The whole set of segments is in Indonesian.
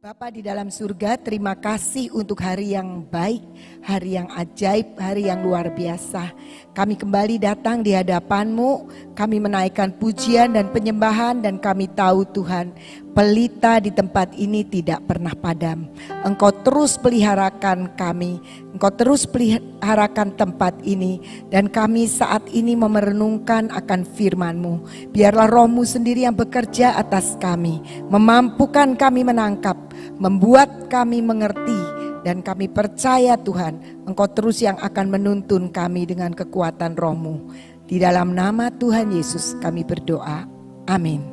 Bapa di dalam surga, terima kasih untuk hari yang baik, hari yang ajaib, hari yang luar biasa. Kami kembali datang di hadapan-Mu, kami menaikkan pujian dan penyembahan, dan kami tahu Tuhan, pelita di tempat ini tidak pernah padam. Engkau terus peliharakan kami, Engkau terus peliharakan tempat ini, dan kami saat ini memerenungkan akan firman-Mu. Biarlah Roh-Mu sendiri yang bekerja atas kami, memampukan kami menangkap, membuat kami mengerti, dan kami percaya Tuhan, Engkau terus yang akan menuntun kami dengan kekuatan Roh-Mu. Di dalam nama Tuhan Yesus kami berdoa, amin.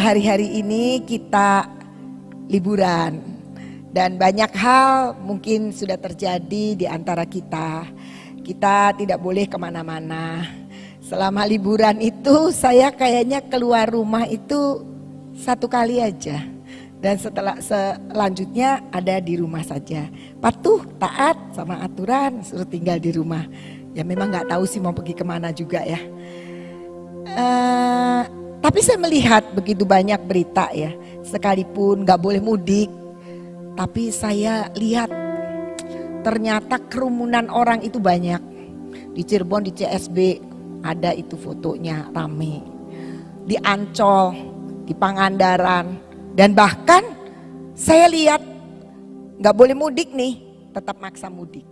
Hari-hari ini kita liburan, dan banyak hal mungkin sudah terjadi di antara kita. Kita tidak boleh kemana-mana. Selama liburan itu saya kayaknya keluar rumah itu 1 kali aja, dan selanjutnya ada di rumah saja. Patuh, taat sama aturan, suruh tinggal di rumah. Ya memang nggak tahu sih mau pergi kemana juga ya. Tapi saya melihat begitu banyak berita ya, sekalipun nggak boleh mudik, tapi saya lihat ternyata kerumunan orang itu banyak. Di Cirebon, di CSB ada itu fotonya rame, di Ancol, di Pangandaran, dan bahkan saya lihat nggak boleh mudik nih, tetap maksa mudik.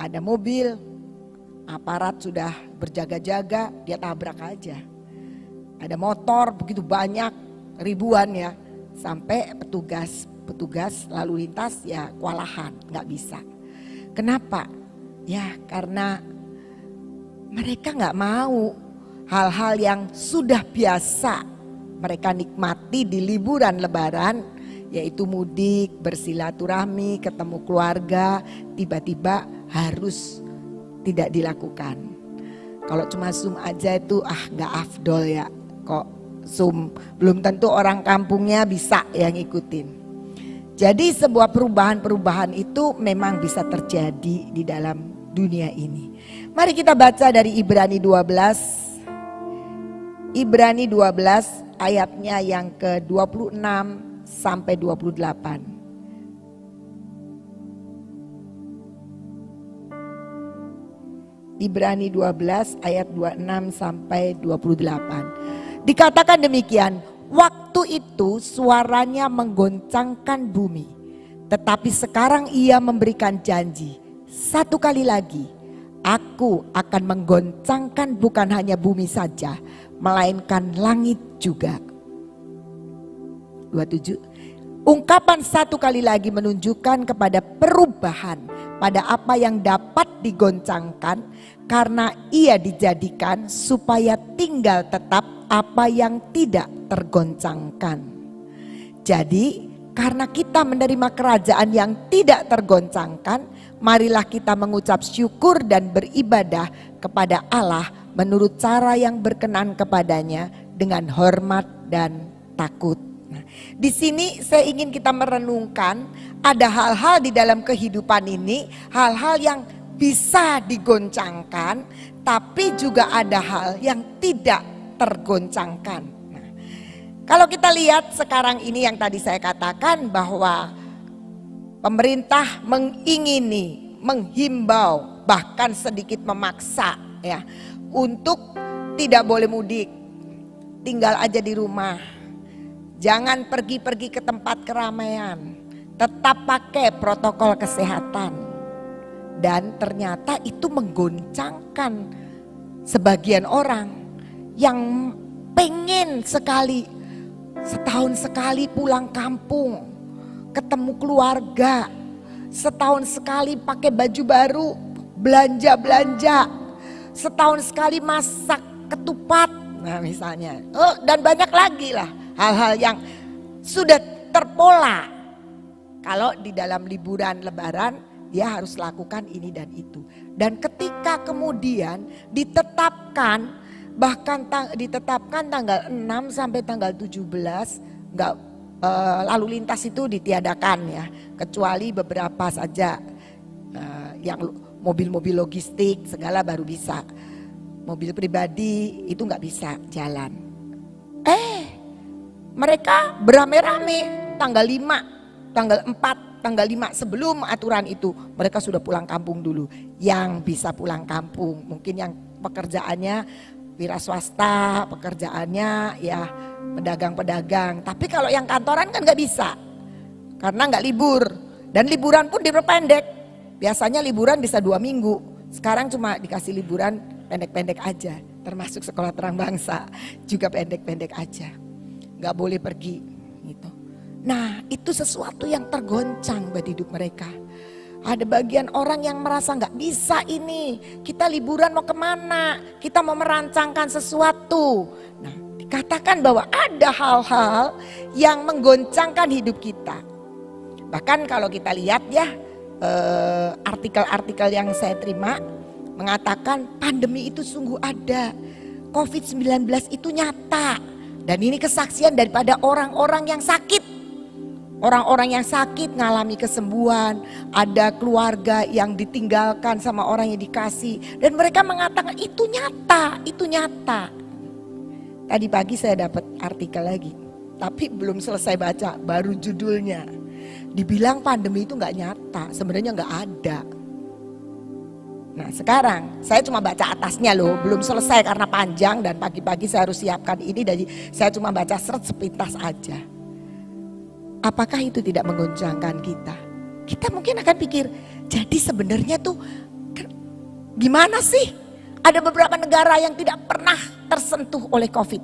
Ada mobil, aparat sudah berjaga-jaga, dia tabrak aja. Ada motor begitu banyak, ribuan ya, sampai petugas lalu lintas ya kewalahan, nggak bisa. Kenapa? Ya karena mereka nggak mau hal-hal yang sudah biasa mereka nikmati di liburan lebaran, yaitu mudik, bersilaturahmi, ketemu keluarga, tiba-tiba harus tidak dilakukan. Kalau cuma Zoom aja itu nggak afdol ya, kok Zoom belum tentu orang kampungnya bisa yang ngikutin. Jadi sebuah perubahan-perubahan itu memang bisa terjadi di dalam dunia ini. Mari kita baca dari Ibrani 12. Ibrani 12 ayatnya yang ke-26 sampai 28. Ibrani 12 ayat 26 sampai 28. Dikatakan demikian, waktu itu suaranya menggoncangkan bumi, tetapi sekarang ia memberikan janji, 1 kali lagi aku akan menggoncangkan bukan hanya bumi saja, melainkan langit juga. 27. Ungkapan 1 kali lagi menunjukkan kepada perubahan pada apa yang dapat digoncangkan, karena ia dijadikan supaya tinggal tetap apa yang tidak tergoncangkan. Jadi karena kita menerima kerajaan yang tidak tergoncangkan, marilah kita mengucap syukur dan beribadah kepada Allah menurut cara yang berkenan kepadanya dengan hormat dan takut. Nah, di sini saya ingin kita merenungkan ada hal-hal di dalam kehidupan ini, hal-hal yang bisa digoncangkan, tapi juga ada hal yang tidak tergoncangkan. Nah, kalau kita lihat sekarang ini yang tadi saya katakan bahwa pemerintah mengingini, menghimbau, bahkan sedikit memaksa ya, untuk tidak boleh mudik, tinggal aja di rumah, jangan pergi-pergi ke tempat keramaian, tetap pakai protokol kesehatan. Dan ternyata itu menggoncangkan sebagian orang yang pengen sekali, setahun sekali pulang kampung, ketemu keluarga, setahun sekali pakai baju baru, belanja-belanja, setahun sekali masak ketupat, nah misalnya, dan banyak lagi lah hal-hal yang sudah terpola. Kalau di dalam liburan lebaran dia harus lakukan ini dan itu. Dan ketika kemudian ditetapkan, bahkan ditetapkan tanggal 6 sampai tanggal 17 enggak, lalu lintas itu ditiadakan ya, kecuali beberapa saja yang mobil-mobil logistik segala baru bisa. Mobil pribadi itu nggak bisa jalan. Mereka beramai-ramai tanggal 5, tanggal 4, tanggal 5 sebelum aturan itu mereka sudah pulang kampung dulu. Yang bisa pulang kampung, mungkin yang pekerjaannya wira swasta, pekerjaannya ya pedagang-pedagang. Tapi kalau yang kantoran kan nggak bisa karena nggak libur, dan liburan pun diperpendek. Biasanya liburan bisa 2 minggu, sekarang cuma dikasih liburan pendek-pendek aja. Termasuk sekolah terang bangsa juga pendek-pendek aja, nggak boleh pergi gitu. Nah itu sesuatu yang tergoncang buat hidup mereka. Ada bagian orang yang merasa nggak bisa ini, kita liburan mau kemana, kita mau merancangkan sesuatu. Nah dikatakan bahwa ada hal-hal yang menggoncangkan hidup kita. Bahkan kalau kita lihat ya artikel-artikel yang saya terima mengatakan pandemi itu sungguh ada, COVID-19 itu nyata. Dan ini kesaksian daripada orang-orang yang sakit. Orang-orang yang sakit ngalami kesembuhan, ada keluarga yang ditinggalkan sama orang yang dikasih. Dan mereka mengatakan itu nyata, itu nyata. Tadi pagi saya dapat artikel lagi, tapi belum selesai baca, baru judulnya. Dibilang pandemi itu gak nyata, sebenarnya gak ada. Nah sekarang saya cuma baca atasnya loh, belum selesai karena panjang dan pagi-pagi saya harus siapkan ini. Jadi saya cuma baca sepintas aja. Apakah itu tidak menggoncangkan kita? Kita mungkin akan pikir, jadi sebenarnya tuh gimana sih? Ada beberapa negara yang tidak pernah tersentuh oleh COVID.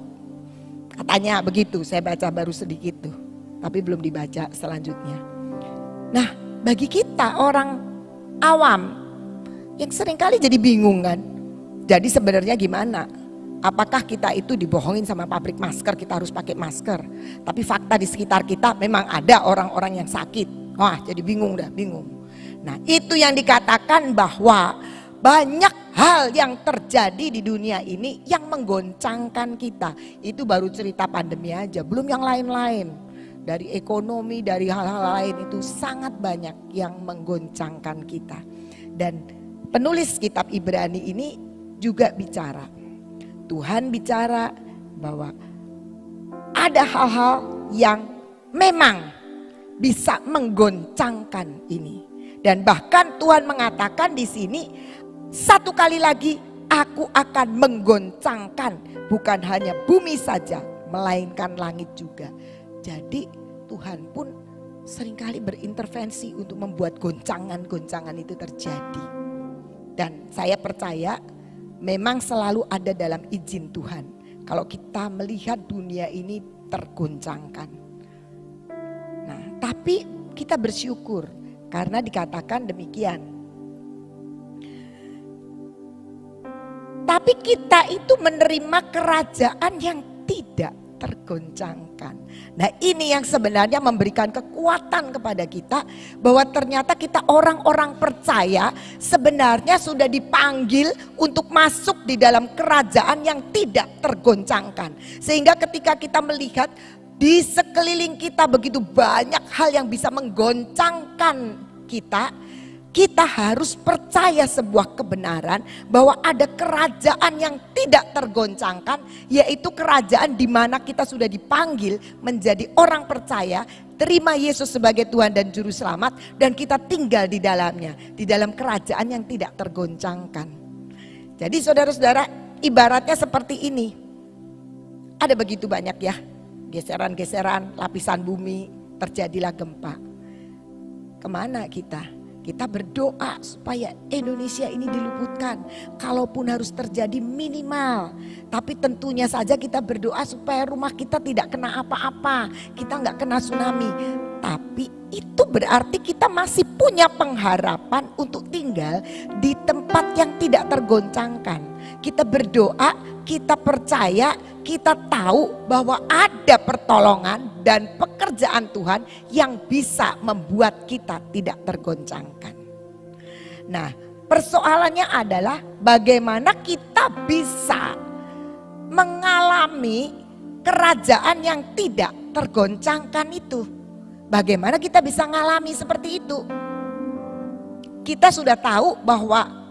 Katanya begitu, saya baca baru sedikit tuh. Tapi belum dibaca selanjutnya. Nah bagi kita orang awam yang seringkali jadi bingung kan. Jadi sebenarnya gimana? Apakah kita itu dibohongin sama pabrik masker, kita harus pakai masker. Tapi fakta di sekitar kita memang ada orang-orang yang sakit. Wah jadi bingung dah, bingung. Nah itu yang dikatakan bahwa banyak hal yang terjadi di dunia ini yang menggoncangkan kita. Itu baru cerita pandemi aja, belum yang lain-lain. Dari ekonomi, dari hal-hal lain itu sangat banyak yang menggoncangkan kita. Dan penulis kitab Ibrani ini juga bicara. Tuhan bicara bahwa ada hal-hal yang memang bisa menggoncangkan ini. Dan bahkan Tuhan mengatakan di sini, satu kali lagi aku akan menggoncangkan bukan hanya bumi saja, melainkan langit juga. Jadi Tuhan pun seringkali berintervensi untuk membuat goncangan-goncangan itu terjadi. Dan saya percaya memang selalu ada dalam izin Tuhan. Kalau kita melihat dunia ini tergoncangkan. Nah, tapi kita bersyukur karena dikatakan demikian. Tapi kita itu menerima kerajaan yang tidak tergoncangkan. Nah ini yang sebenarnya memberikan kekuatan kepada kita bahwa ternyata kita orang-orang percaya sebenarnya sudah dipanggil untuk masuk di dalam kerajaan yang tidak tergoncangkan. Sehingga ketika kita melihat di sekeliling kita begitu banyak hal yang bisa menggoncangkan kita, kita harus percaya sebuah kebenaran bahwa ada kerajaan yang tidak tergoncangkan, yaitu kerajaan di mana kita sudah dipanggil menjadi orang percaya, terima Yesus sebagai Tuhan dan Juru Selamat, dan kita tinggal di dalamnya, di dalam kerajaan yang tidak tergoncangkan. Jadi saudara-saudara, ibaratnya seperti ini. Ada begitu banyak ya, geseran-geseran lapisan bumi, terjadilah gempa. Kemana kita? Kita berdoa supaya Indonesia ini diluputkan. Kalaupun harus terjadi minimal. Tapi tentunya saja kita berdoa supaya rumah kita tidak kena apa-apa. Kita nggak kena tsunami. Tapi itu berarti kita masih punya pengharapan untuk tinggal di tempat yang tidak tergoncangkan. Kita berdoa, kita percaya, kita tahu bahwa ada pertolongan dan pekerjaan Tuhan yang bisa membuat kita tidak tergoncangkan. Nah, persoalannya adalah bagaimana kita bisa mengalami kerajaan yang tidak tergoncangkan itu. Bagaimana kita bisa mengalami seperti itu? Kita sudah tahu bahwa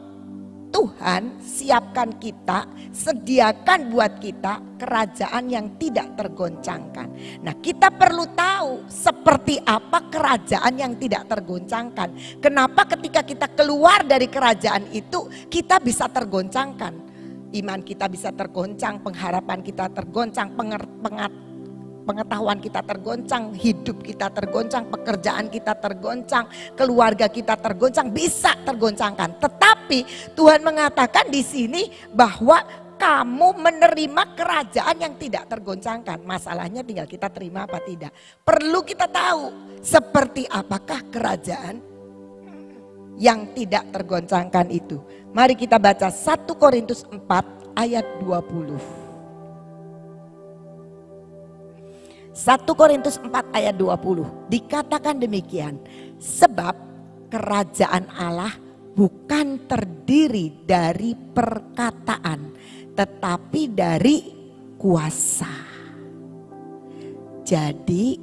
Tuhan siapkan kita, sediakan buat kita kerajaan yang tidak tergoncangkan. Nah, kita perlu tahu seperti apa kerajaan yang tidak tergoncangkan. Kenapa ketika kita keluar dari kerajaan itu kita bisa tergoncangkan. Iman kita bisa tergoncang, pengharapan kita tergoncang, pengetahuan kita tergoncang, hidup kita tergoncang, pekerjaan kita tergoncang, keluarga kita tergoncang, bisa tergoncangkan. Tetapi Tuhan mengatakan di sini bahwa kamu menerima kerajaan yang tidak tergoncangkan. Masalahnya tinggal kita terima apa tidak. Perlu kita tahu seperti apakah kerajaan yang tidak tergoncangkan itu. Mari kita baca 1 Korintus 4 ayat 20. 1 Korintus 4 ayat 20 dikatakan demikian, sebab kerajaan Allah bukan terdiri dari perkataan tetapi dari kuasa. Jadi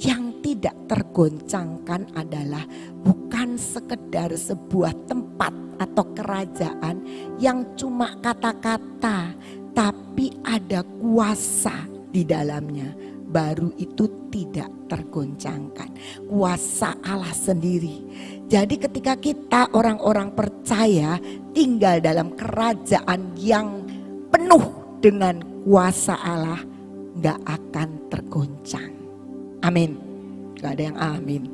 yang tidak tergoncangkan adalah bukan sekedar sebuah tempat atau kerajaan yang cuma kata-kata, tapi ada kuasa di dalamnya. Baru itu tidak tergoncangkan. Kuasa Allah sendiri. Jadi ketika kita orang-orang percaya tinggal dalam kerajaan yang penuh dengan kuasa Allah, gak akan tergoncang. Amin. Gak ada yang amin.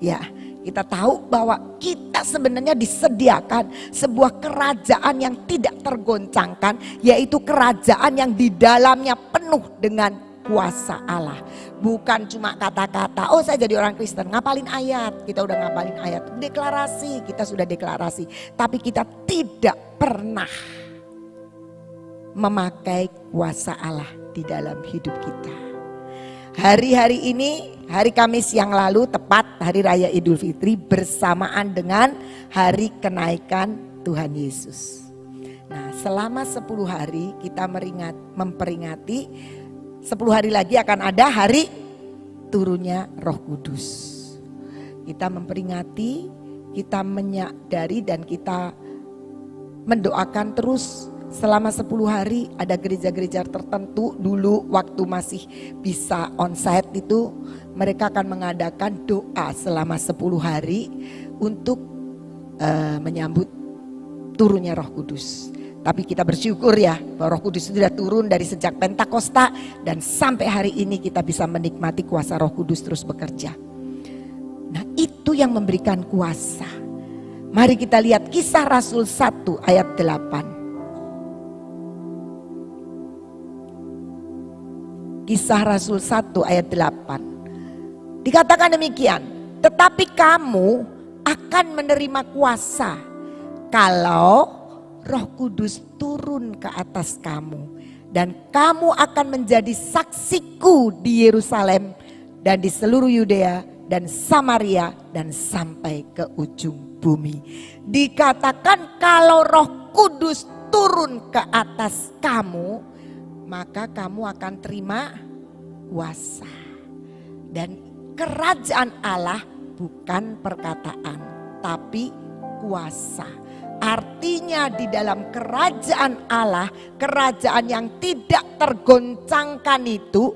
Ya, kita tahu bahwa kita sebenarnya disediakan sebuah kerajaan yang tidak tergoncangkan, yaitu kerajaan yang di dalamnya penuh dengan kuasa Allah. Bukan cuma kata-kata, oh saya jadi orang Kristen, ngapalin ayat, kita udah ngapalin ayat, deklarasi, kita sudah deklarasi, tapi kita tidak pernah memakai kuasa Allah di dalam hidup kita. Hari-hari ini, hari Kamis yang lalu tepat hari Raya Idul Fitri bersamaan dengan hari kenaikan Tuhan Yesus. Nah, selama 10 hari kita memperingati 10 hari lagi akan ada hari turunnya Roh Kudus. Kita memperingati, kita menyadari dan kita mendoakan terus selama 10 hari. Ada gereja-gereja tertentu dulu waktu masih bisa onsite itu mereka akan mengadakan doa selama 10 hari untuk menyambut turunnya Roh Kudus. Tapi kita bersyukur ya bahwa Roh Kudus sudah turun dari sejak Pentakosta dan sampai hari ini kita bisa menikmati kuasa Roh Kudus terus bekerja. Nah, itu yang memberikan kuasa. Mari kita lihat Kisah Rasul 1 ayat 8. Kisah Rasul 1 ayat 8. Dikatakan demikian, tetapi kamu akan menerima kuasa kalau Roh Kudus turun ke atas kamu dan kamu akan menjadi saksiku di Yerusalem dan di seluruh Yudea dan Samaria dan sampai ke ujung bumi. Dikatakan kalau Roh Kudus turun ke atas kamu, maka kamu akan terima kuasa. Dan kerajaan Allah bukan perkataan tapi kuasa. Artinya di dalam kerajaan Allah, kerajaan yang tidak tergoncangkan itu,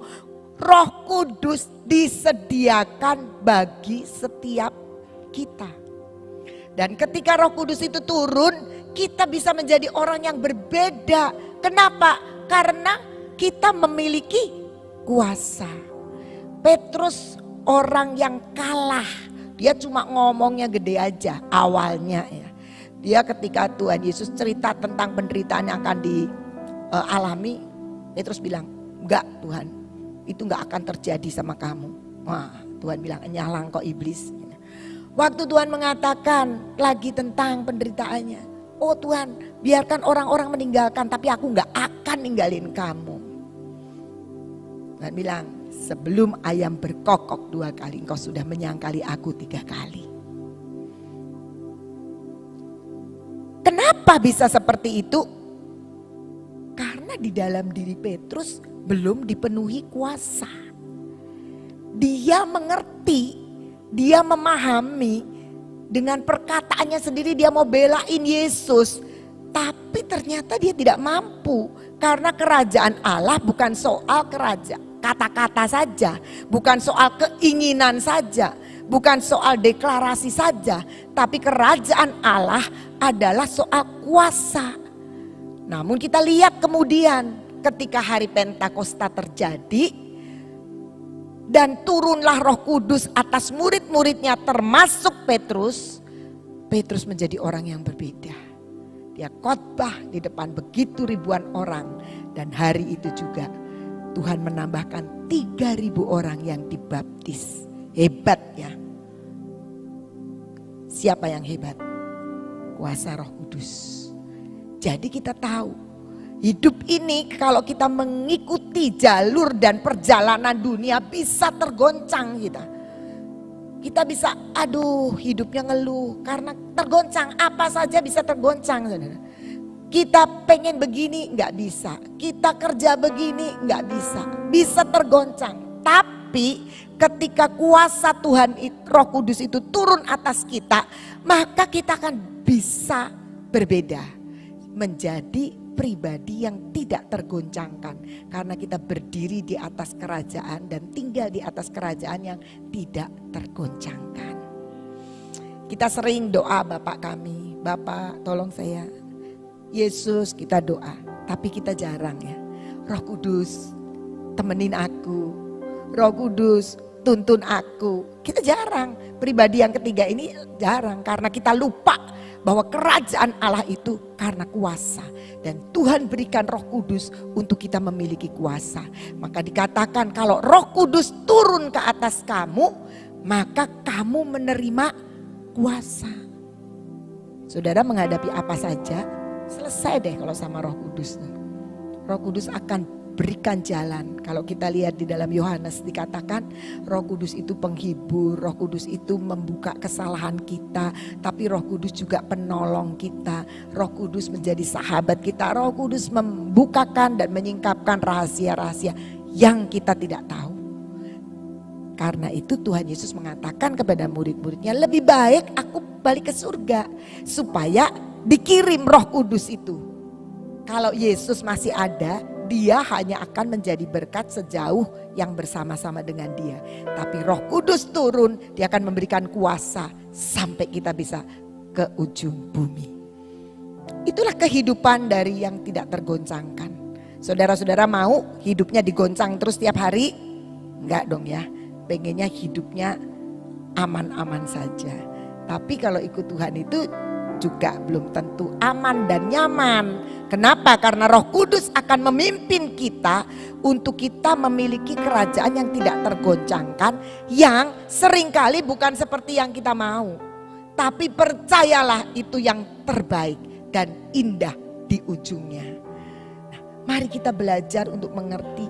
Roh Kudus disediakan bagi setiap kita. Dan ketika Roh Kudus itu turun, kita bisa menjadi orang yang berbeda. Kenapa? Karena kita memiliki kuasa. Petrus orang yang kalah, dia cuma ngomongnya gede aja awalnya ya. Dia ketika Tuhan Yesus cerita tentang penderitaan yang akan dialami, Petrus bilang, enggak Tuhan, itu enggak akan terjadi sama kamu. Wah, Tuhan bilang, nyalang kok iblis. Waktu Tuhan mengatakan lagi tentang penderitaannya, oh Tuhan, biarkan orang-orang meninggalkan, tapi aku enggak akan ninggalin kamu. Tuhan bilang, sebelum ayam berkokok 2 kali, engkau sudah menyangkali aku 3 kali. Kenapa bisa seperti itu? Karena di dalam diri Petrus belum dipenuhi kuasa. Dia mengerti, dia memahami dengan perkataannya sendiri dia mau belain Yesus. ternyata dia tidak mampu. Karena kerajaan Allah bukan soal kata-kata saja, bukan soal keinginan saja, bukan soal deklarasi saja, tapi kerajaan Allah adalah soal kuasa. Namun kita lihat kemudian ketika hari Pentakosta terjadi dan turunlah Roh Kudus atas murid-muridnya termasuk Petrus, Petrus menjadi orang yang berbeda. Dia khotbah di depan begitu ribuan orang, dan hari itu juga Tuhan menambahkan 3.000 orang yang dibaptis. Hebat ya. Siapa yang hebat? Kuasa Roh Kudus. Jadi kita tahu hidup ini kalau kita mengikuti jalur dan perjalanan dunia bisa tergoncang kita. Kita bisa hidupnya ngeluh karena tergoncang, apa saja bisa tergoncang. Kita pengen begini nggak bisa, kita kerja begini nggak bisa, bisa tergoncang. Tapi ketika kuasa Tuhan Roh Kudus itu turun atas kita, maka kita akan bisa berbeda, menjadi pribadi yang tidak tergoncangkan. Karena kita berdiri di atas kerajaan dan tinggal di atas kerajaan yang tidak tergoncangkan. Kita sering doa Bapak kami, Bapak tolong saya, Yesus kita doa. Tapi kita jarang ya, Roh Kudus temenin aku, Roh Kudus tuntun aku. Kita jarang, pribadi yang ketiga ini jarang karena kita lupa bahwa kerajaan Allah itu karena kuasa. Dan Tuhan berikan Roh Kudus untuk kita memiliki kuasa. Maka dikatakan kalau Roh Kudus turun ke atas kamu, maka kamu menerima kuasa. Saudara menghadapi apa saja, selesai deh kalau sama Roh Kudus. Roh Kudus akan berikan jalan. Kalau kita lihat di dalam Yohanes dikatakan Roh Kudus itu penghibur, Roh Kudus itu membuka kesalahan kita, tapi Roh Kudus juga penolong kita. Roh Kudus menjadi sahabat kita. Roh Kudus membukakan dan menyingkapkan rahasia-rahasia yang kita tidak tahu. Karena itu Tuhan Yesus mengatakan kepada murid-muridnya, lebih baik aku balik ke surga supaya dikirim Roh Kudus itu. Kalau Yesus masih ada, dia hanya akan menjadi berkat sejauh yang bersama-sama dengan dia. Tapi Roh Kudus turun, dia akan memberikan kuasa sampai kita bisa ke ujung bumi. Itulah kehidupan dari yang tidak tergoncangkan. Saudara-saudara mau hidupnya digoncang terus tiap hari? Enggak dong ya, pengennya hidupnya aman-aman saja. Tapi kalau ikut Tuhan itu juga belum tentu aman dan nyaman. Kenapa? Karena Roh Kudus akan memimpin kita untuk kita memiliki kerajaan yang tidak tergoncangkan, yang seringkali bukan seperti yang kita mau. Tapi percayalah itu yang terbaik dan indah di ujungnya. Nah, mari kita belajar untuk mengerti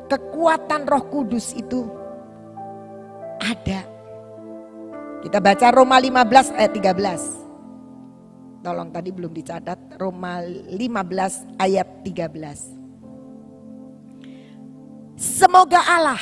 kekuatan Roh Kudus itu ada. Kita baca Roma 15 ayat 13. Tolong tadi belum dicatat, Roma 15 ayat 13. Semoga Allah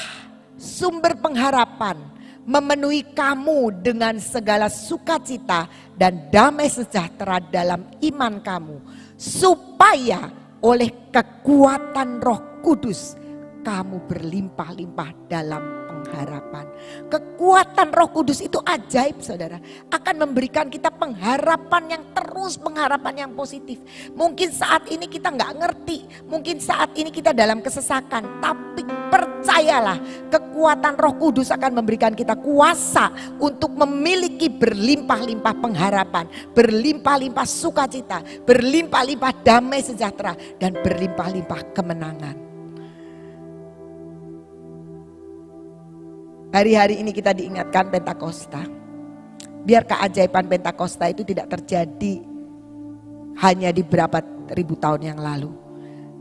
sumber pengharapan memenuhi kamu dengan segala sukacita dan damai sejahtera dalam iman kamu, supaya oleh kekuatan Roh Kudus kamu berlimpah-limpah dalam pengharapan. Kekuatan Roh Kudus itu ajaib saudara. Akan memberikan kita pengharapan yang terus, pengharapan yang positif. Mungkin saat ini kita nggak ngerti. Mungkin saat ini kita dalam kesesakan. Tapi percayalah, kekuatan Roh Kudus akan memberikan kita kuasa untuk memiliki berlimpah-limpah pengharapan. Berlimpah-limpah sukacita. Berlimpah-limpah damai sejahtera. Dan berlimpah-limpah kemenangan. Hari-hari ini kita diingatkan Pentakosta. Biar keajaiban Pentakosta itu tidak terjadi hanya di berapa ribu tahun yang lalu.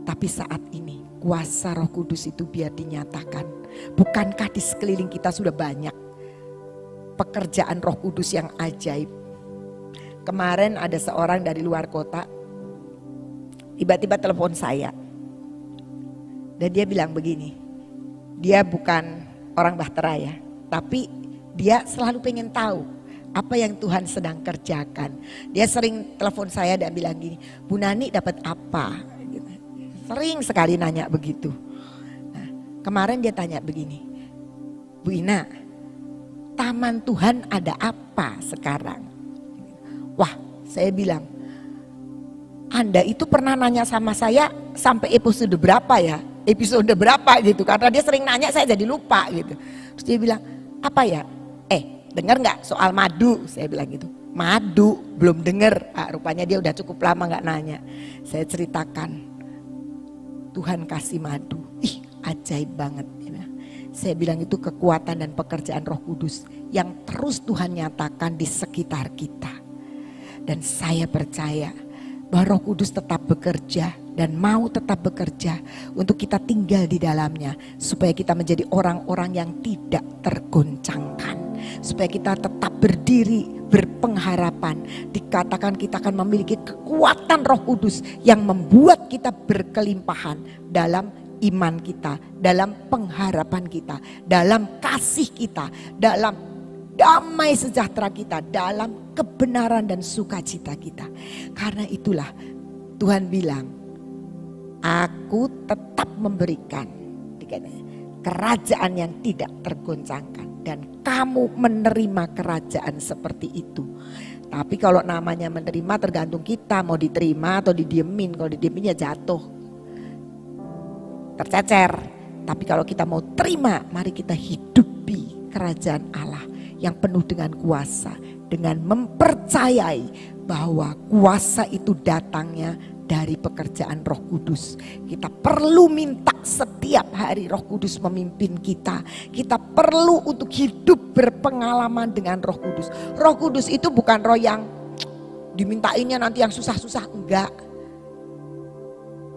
Tapi saat ini kuasa Roh Kudus itu biar dinyatakan. Bukankah di sekeliling kita sudah banyak pekerjaan Roh Kudus yang ajaib. Kemarin ada seorang dari luar kota tiba-tiba telepon saya. Dan dia bilang begini, dia bukan orang Bahtera ya, tapi dia selalu pengen tahu apa yang Tuhan sedang kerjakan. Dia sering telepon saya dan bilang gini, Bu Nani dapat apa? Gitu. Sering sekali nanya begitu. Nah, kemarin dia tanya begini, Bu Ina, taman Tuhan ada apa sekarang? Wah, saya bilang, Anda itu pernah nanya sama saya sampai episode berapa ya? Episode berapa gitu, karena dia sering nanya saya jadi lupa gitu. Terus dia bilang, apa ya? Dengar nggak soal madu? Saya bilang gitu. Madu, belum dengar. Rupanya dia udah cukup lama nggak nanya. Saya ceritakan, Tuhan kasih madu. Ih, ajaib banget. Saya bilang itu kekuatan dan pekerjaan Roh Kudus yang terus Tuhan nyatakan di sekitar kita. Dan saya percaya bahwa Roh Kudus tetap bekerja dan mau tetap bekerja untuk kita tinggal di dalamnya, supaya kita menjadi orang-orang yang tidak tergoncangkan, supaya kita tetap berdiri berpengharapan. Dikatakan kita akan memiliki kekuatan Roh Kudus yang membuat kita berkelimpahan dalam iman kita, dalam pengharapan kita, dalam kasih kita, dalam damai sejahtera kita, dalam kebenaran dan sukacita kita. Karena itulah Tuhan bilang, aku tetap memberikan kerajaan yang tidak tergoncangkan, dan kamu menerima kerajaan seperti itu. Tapi kalau namanya menerima tergantung kita, mau diterima atau didiemin. Kalau didiemin ya jatuh, tercecer. Tapi kalau kita mau terima, mari kita hidupi kerajaan Allah yang penuh dengan kuasa, dengan mempercayai bahwa kuasa itu datangnya dari pekerjaan Roh Kudus. Kita perlu minta setiap hari Roh Kudus memimpin kita. Kita perlu untuk hidup berpengalaman dengan Roh Kudus. Roh Kudus itu bukan roh yang dimintainnya nanti yang susah-susah, enggak.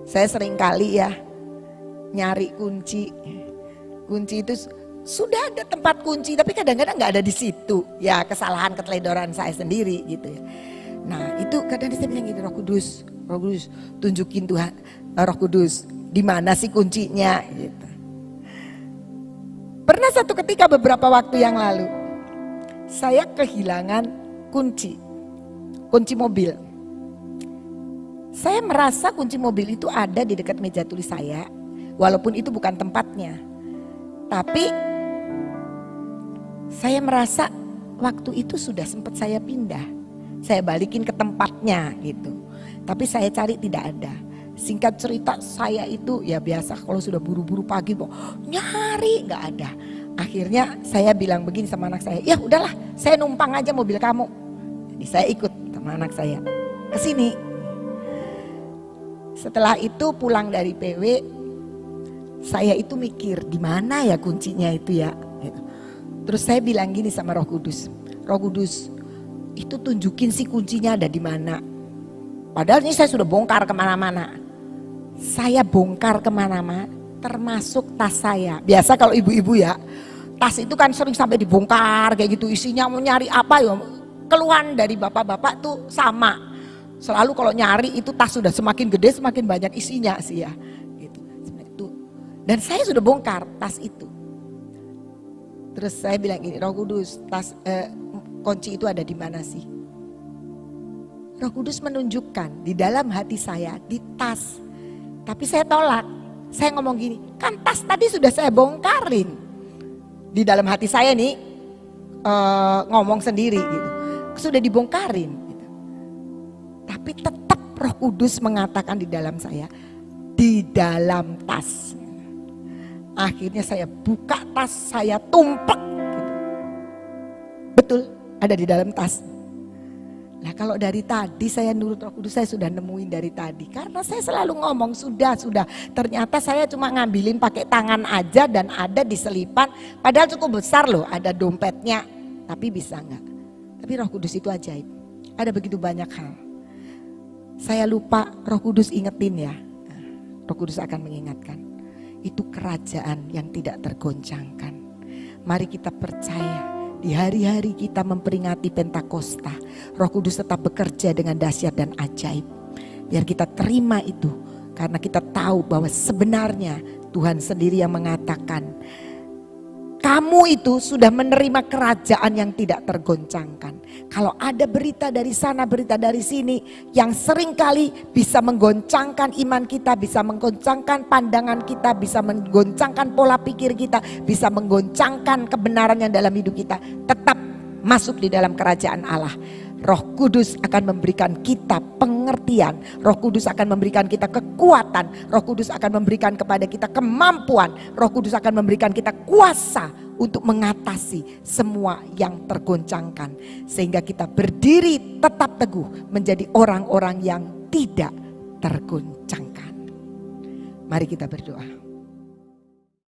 Saya sering kali ya nyari kunci. Kunci itu sudah ada tempat kunci, tapi kadang-kadang nggak ada di situ. Ya kesalahan keteledoran saya sendiri gitu ya. Nah itu kadang saya bilang gini, Roh Kudus tunjukin Tuhan, Roh Kudus di mana sih kuncinya gitu. Pernah satu ketika beberapa waktu yang lalu saya kehilangan kunci mobil. Saya merasa kunci mobil itu ada di dekat meja tulis saya, walaupun itu bukan tempatnya. Tapi saya merasa waktu itu sudah sempat saya pindah. Saya balikin ke tempatnya gitu. Tapi saya cari tidak ada. Singkat cerita saya itu ya biasa kalau sudah buru-buru pagi nyari nggak ada. Akhirnya saya bilang begini sama anak saya, ya udahlah saya numpang aja mobil kamu. Jadi saya ikut sama anak saya ke sini. Setelah itu pulang dari PW, saya itu mikir di mana ya kuncinya itu ya. Gitu. Terus saya bilang gini sama Roh Kudus, Roh Kudus itu tunjukin sih kuncinya ada di mana. Padahal ini saya sudah bongkar kemana-mana. Saya bongkar kemana-mana, termasuk tas saya. Biasa kalau ibu-ibu ya, tas itu kan sering sampai dibongkar kayak gitu. Isinya mau nyari apa ya, keluhan dari bapak-bapak tuh sama. Selalu kalau nyari itu tas sudah semakin gede semakin banyak isinya sih ya. Gitu. Itu. Dan saya sudah bongkar tas itu. Terus saya bilang gini, Roh Kudus, kunci itu ada di mana sih? Roh Kudus menunjukkan di dalam hati saya, di tas. Tapi saya tolak. Saya ngomong gini, kan tas tadi sudah saya bongkarin. Di dalam hati saya nih ngomong sendiri gitu. Sudah dibongkarin. Gitu. Tapi tetap Roh Kudus mengatakan di dalam saya, di dalam tas. Akhirnya saya buka tas, saya tumpek. Gitu. Betul, ada di dalam tas. Nah kalau dari tadi saya nurut Roh Kudus, saya sudah nemuin dari tadi. Karena saya selalu ngomong sudah. Ternyata saya cuma ngambilin pakai tangan aja dan ada di selipan. Padahal cukup besar loh, ada dompetnya. Tapi bisa enggak? Tapi Roh Kudus itu ajaib. Ada begitu banyak hal. Saya lupa, Roh Kudus ingetin ya. Roh Kudus akan mengingatkan. Itu kerajaan yang tidak tergoncangkan. Mari kita percaya di hari-hari kita memperingati Pentakosta, Roh Kudus tetap bekerja dengan dahsyat dan ajaib. Biar kita terima itu, karena kita tahu bahwa sebenarnya Tuhan sendiri yang mengatakan, kamu itu sudah menerima kerajaan yang tidak tergoncangkan. Kalau ada berita dari sana, berita dari sini yang seringkali bisa menggoncangkan iman kita, bisa menggoncangkan pandangan kita, bisa menggoncangkan pola pikir kita, bisa menggoncangkan kebenaran yang dalam hidup kita, tetap masuk di dalam kerajaan Allah. Roh Kudus akan memberikan kita pengertian, Roh Kudus akan memberikan kita kekuatan, Roh Kudus akan memberikan kepada kita kemampuan, Roh Kudus akan memberikan kita kuasa untuk mengatasi semua yang tergoncangkan. Sehingga kita berdiri tetap teguh menjadi orang-orang yang tidak tergoncangkan. Mari kita berdoa.